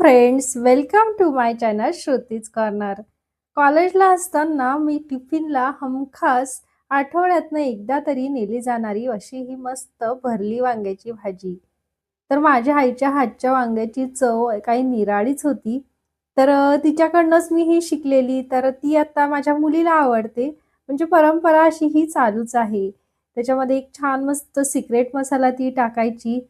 Friends, welcome to my channel Shruti's corner. कॉलेजला असताना मी टिफिनला हमखास आठवड्यातनं एकदा तरी नेली जाणारी अशी ही मस्त भरली वांग्याची भाजी. तर माझ्या आईच्या हातच्या वांग्याची चव काही निराळीच होती. तर तिच्याकडनंच मी ही शिकलेली. तर ती आता माझ्या मुलीला आवडते. म्हणजे परंपरा अशी ही चालूच आहे. त्याच्यामध्ये एक छान मस्त सिक्रेट मसाला ती टाकायची.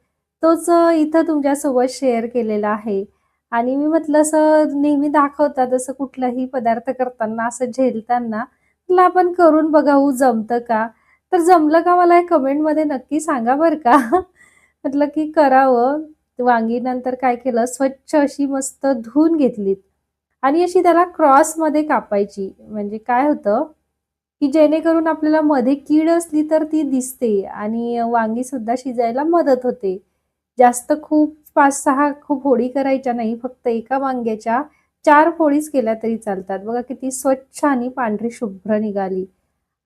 तोच इथं तुमच्यासोबत शेअर केलेला आहे. आणि मी म्हटलं असं नेहमी दाखवतात असं कुठलाही पदार्थ करताना, असं झेलताना, म्हटलं आपण करून बघावं जमतं का? तर जमलं का मला कमेंटमध्ये नक्की सांगा बरं का. म्हटलं की करावं. वांगी नंतर काय केलं, स्वच्छ अशी मस्त धुवून घेतलीत आणि अशी त्याला क्रॉसमध्ये कापायची. म्हणजे काय होतं, की जेणेकरून आपल्याला मध्ये कीड असली तर ती दिसते आणि वांगीसुद्धा शिजायला मदत होते. जास्त खूप 5-6 खूप फोडी करायच्या नाही. फक्त एका वांग्याच्या 4 फोडीच केल्या तरी चालतात. बघा किती स्वच्छ आणि पांढरी शुभ्र निघाली.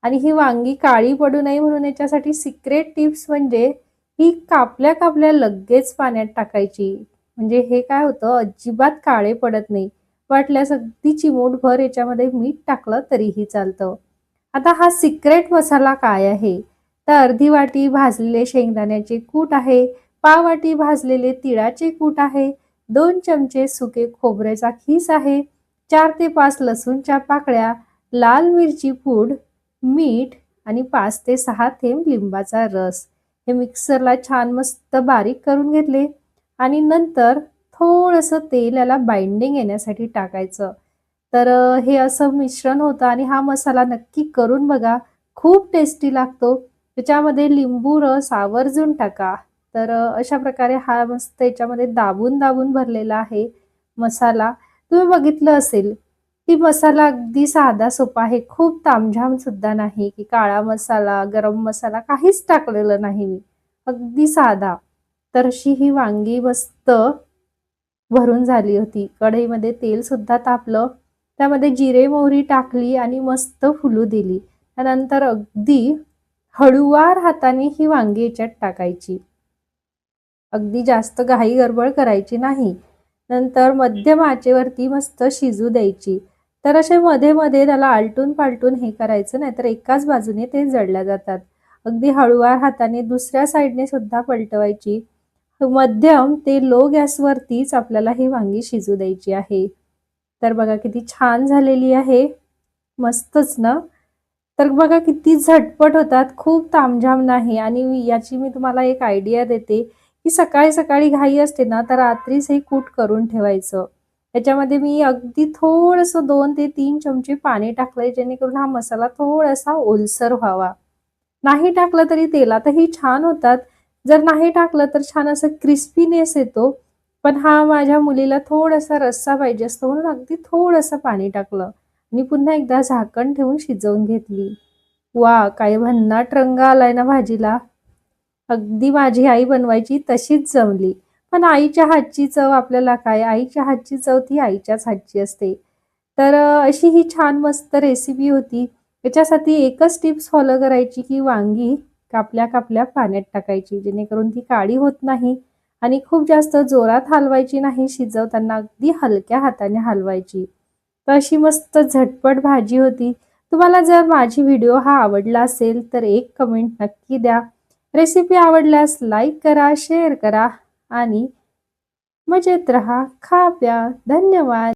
आणि ही वांगी काळी पडू नये म्हणून याच्यासाठी सिक्रेट टिप्स म्हणजे ही कापल्या-कापल्या लगेच पाण्यात टाकायची. म्हणजे हे काय होतं, अजिबात काळे पडत नाही. वाटल्यास अगदी चिमूटभर याच्यामध्ये मीठ टाकलं तरीही चालतं. आता हा सिक्रेट मसाला काय आहे? तर अर्धी वाटी भाजलेले शेंगदाण्याचे कूट आहे, पाव वाटी भाजलेले तिळाचे कूट आहे, 2 चमचे सुके खोबऱ्याचा खीस आहे, 4 ते 5 लसूणच्या पाकळ्या, लाल मिरची पूड, मीठ आणि 5 ते 6 थेंब लिंबाचा रस. हे मिक्सरला छान मस्त बारीक करून घेतले आणि नंतर थोडंसं तेल याला बाइंडिंग येण्यासाठी टाकायचं. तर हे असं मिश्रण होतं आणि हा मसाला नक्की करून बघा. खूप टेस्टी लागतो. त्याच्यामध्ये लिंबू रस आवर्जून टाका. तर अशा प्रकारे हा मस्त याच्यामध्ये दाबून-दाबून भरलेला आहे मसाला. तुम्ही बघितलं असेल, की मसाला अगदी साधा सोपा आहे. खूप तामझाम सुद्धा नाही, की काळा मसाला, गरम मसाला काहीच टाकलेलं नाही मी. अगदी साधा. तर अशी ही वांगी मस्त भरून झाली होती. कढईमध्ये तेल सुद्धा तापलं. त्यामध्ये जिरे, मोहरी टाकली आणि मस्त फुलू दिली. त्यानंतर अगदी हळूवार हाताने ही वांगी याच्यात टाकायची. अगदी जास्त घाई गडबड करायची नाही. नंतर मध्यम आचेवरती मस्त शिजू द्यायची. तर असे मध्ये-मध्ये त्याला आलटून-पालटून हे करायचं, नाहीतर एकाच बाजूने ते जळल्या जातात. अगदी हळूवार हाताने दुसऱ्या साईडने सुद्धा पलटवायची. मध्यम ते लो गॅसवरतीच आपल्याला ही वांगी शिजू द्यायची आहे. तर बघा किती छान झालेली आहे. मस्तच ना? तर बघा किती झटपट होतात, खूप तामझाम नाही आणि याची मी तुम्हाला एक आयडिया देते, की सकाळी-सकाळी घाई असते ना, तर रात्रीच हे कूट करून ठेवायचं. त्याच्यामध्ये मी अगदी थोडंसं 2 ते 3 चमचे पाणी टाकलंय, जेणेकरून हा मसाला थोडासा ओलसर व्हावा. नाही टाकलं तरी तेलातही छान होतात. जर नाही टाकलं तर छान असं क्रिस्पीनेस येतो. पण हा माझ्या मुलीला थोडासा रस्सा पाहिजे असतो म्हणून अगदी थोडंसं पाणी टाकलं आणि पुन्हा एकदा झाकण ठेवून शिजवून घेतली. वाह! काय भन्नाट रंग आलाय ना भाजीला. अगदी माझी आई बनवायची तशीच जमली. पण आईच्या हातची चव आपल्याला काय, आईच्या हातची चव ती आईच्याच हातची असते. तर अशी ही छान मस्त रेसिपी होती. याच्यासाठी एकच टिप्स फॉलो करायची, की वांगी कापल्या-कापल्या पाण्यात टाकायची, जेणेकरून ती काळी होत नाही आणि खूप जास्त जोरात हलवायची नाही शिजवताना, अगदी हलक्या हाताने हलवायची. तर अशी मस्त झटपट भाजी होती. तुम्हाला जर माझी व्हिडिओ हा आवडला असेल, तर एक कमेंट नक्की द्या. रेसिपी आवडल्यास लाईक करा, शेअर करा आणि मजेत रहा, खा प्या. धन्यवाद.